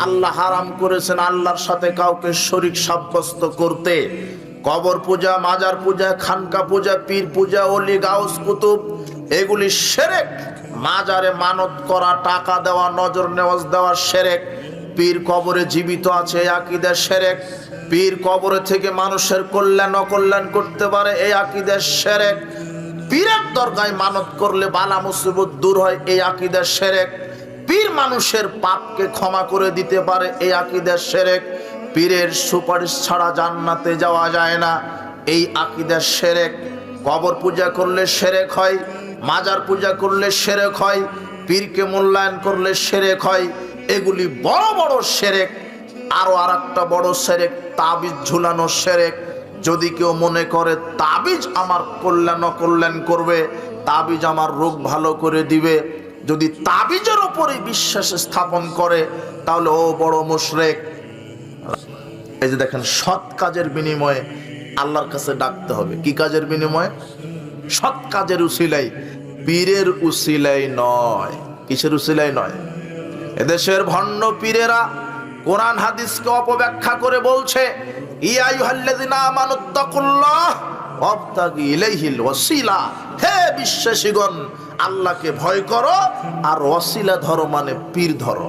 আল্লাহ হারাম করেছেন আল্লাহর সাথে কাউকে শরীক সাব্যস্ত করতে। কবর পূজা, মাজার পূজা, খানকা পূজা, পীর পূজা, ওলি গাউস কুতুব, এগুলি শিরক। মাজারে মানত করা, টাকা দেওয়া, নজর নেওয়াজ দেওয়া শিরক। পীর কবরে জীবিত আছে, এই আকীদা শিরক। পীর কবরে থেকে মানুষের কল্যাণ অকল্যাণ করতে পারে, এই আকীদা শিরক। পীরের দরগায় মানত করলে বালা মুসিবত দূর হয়, এই আকীদা শিরক। পীর মানুষের পাপকে ক্ষমা করে দিতে পারে, এই আকীদা শিরক। পীরের সুপারিশ ছাড়া জান্নাতে যাওয়া যায় না, এই আকীদা শিরক। কবর পূজা করলে শিরক হয়, মাজার পূজা করলে শিরক হয়, পীরকে মূল্যায়ন করলে শিরক হয়। এগুলি বড় বড় শিরক। আরো আরেকটা বড় শিরক, তাবিজ ঝুলানো শিরক। যদি কেউ মনে করে তাবিজ আমার কল্যাণ অকল্যাণ করবে, তাবিজ আমার রোগ ভালো করে দিবে, যদি তাবিজের উপরে বিশ্বাস স্থাপন করে, তাহলে ও বড় মুশরিক। এই যে দেখেন, সৎ কাজের বিনিময়ে আল্লাহর কাছে ডাকতে হবে। কি কাজের বিনিময়ে? সৎ কাজের উসিলায়, পীরের উসিলায় নয়। কিসের উসিলায় নয়? এদেশের ভণ্ড পীরেরা কোরআন হাদিসকে অপব্যাখ্যা করে বলছে, ইয়া আইয়ুহাল্লাযিনা আমানুত্তাকুল্লাহ ওয়াবতাগু ইলাইহিল ওয়াসিলা। হে বিশ্বাসীগণ, আল্লাহকে ভয় করো আর ওয়াসিলা ধরো, মানে পীর ধরো।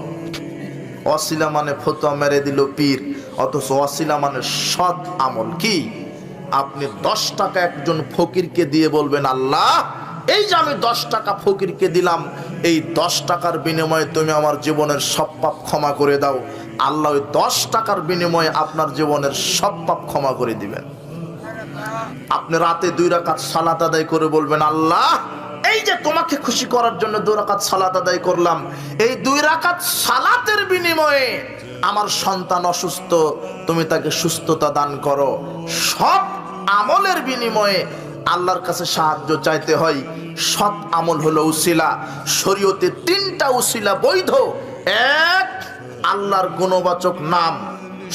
ওয়াসিলা মানে ফতোয়া মেরে দিল পীর, অথচ ওয়াসিলা মানে সৎ আমল। কি? আপনি 10 টাকা একজন ফকিরকে দিয়ে বলবেন, আল্লাহ এই যে আমি 10 টাকা ফকিরকে দিলাম, এই 10 টাকার বিনিময়ে তুমি আমার জীবনের সব পাপ ক্ষমা করে দাও। আল্লাহ ওই 10 টাকার বিনিময়ে আপনার জীবনের সব পাপ ক্ষমা করে দিবেন। আপনি রাতে 2 রাকাত সালাত আদায় করে বলবেন, আল্লাহ এই যে তোমাকে খুশি করার জন্য 2 রাকাত সালাত আদায় করলাম, এই 2 রাকাত সালাতের বিনিময়ে আমার সন্তান অসুস্থ, তুমি তাকে সুস্থতা দান করো। সব আমলের বিনিময়ে আল্লাহর কাছে সাহায্য চাইতে হয়। সৎ আমল হলো উসিলা। শরীয়তে 3টা উসিলা বৈধ। এক, আল্লাহর গুণবাচক নাম,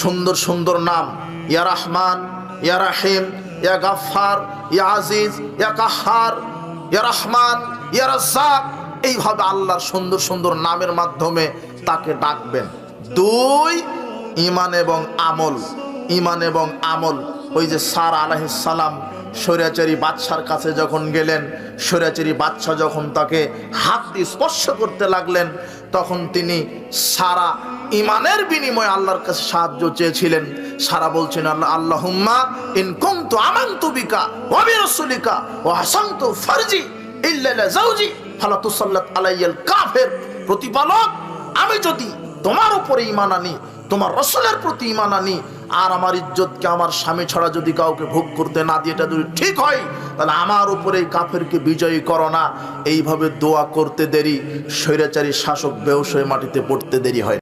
সুন্দর সুন্দর নাম, ইয়া রহমান, ইয়া রাহিম, ইয়া গাফফার, ইয়া আজিজ, ইয়া কাহ্হার, ইয়া রহমান, ইয়া রাজ্জাক। এইভাবে আল্লাহর সুন্দর সুন্দর নামের মাধ্যমে তাকে ডাকবেন। 2, ঈমান এবং আমল। ঈমান এবং আমল। ওই যে সারা আলাইহিস সালাম স্বৈরাচারী বাদশার কাছে যখন গেলেন, স্বৈরাচারী বাদশা যখন তাকে হাত দিয়ে স্পর্শ করতে লাগলেন, তখন তিনি সারা ঈমানের বিনিময়ে আল্লাহর কাছে সাহায্য চেয়েছিলেন। সারা বলছেন, আল্লাহুম্মা ইন কুনতু আমানতু বিকা ওয়া বিরাসূলিকা ওয়া হাসানতু ফারজি ইল্লা লা যাওজি ফালা তুসাল্লাত আলাইয়াল কাফির। প্রতিপালক, আমি যদি তোমার উপরে ঈমান আনি, তোমার রাসূলের প্রতি ঈমান আনি, আর আমার ইজ্জতকে আমার স্বামী ছাড়া যদি কাউকে ভোগ করতে না দিয়ে এটা যদি ঠিক হয়, তাহলে আমার উপরে এই কাফেরকে বিজয়ী করো না। এইভাবে দোয়া করতে দেরি, স্বৈরাচারী শাসক বেহুশ হয়ে মাটিতে পড়তে দেরি হয়।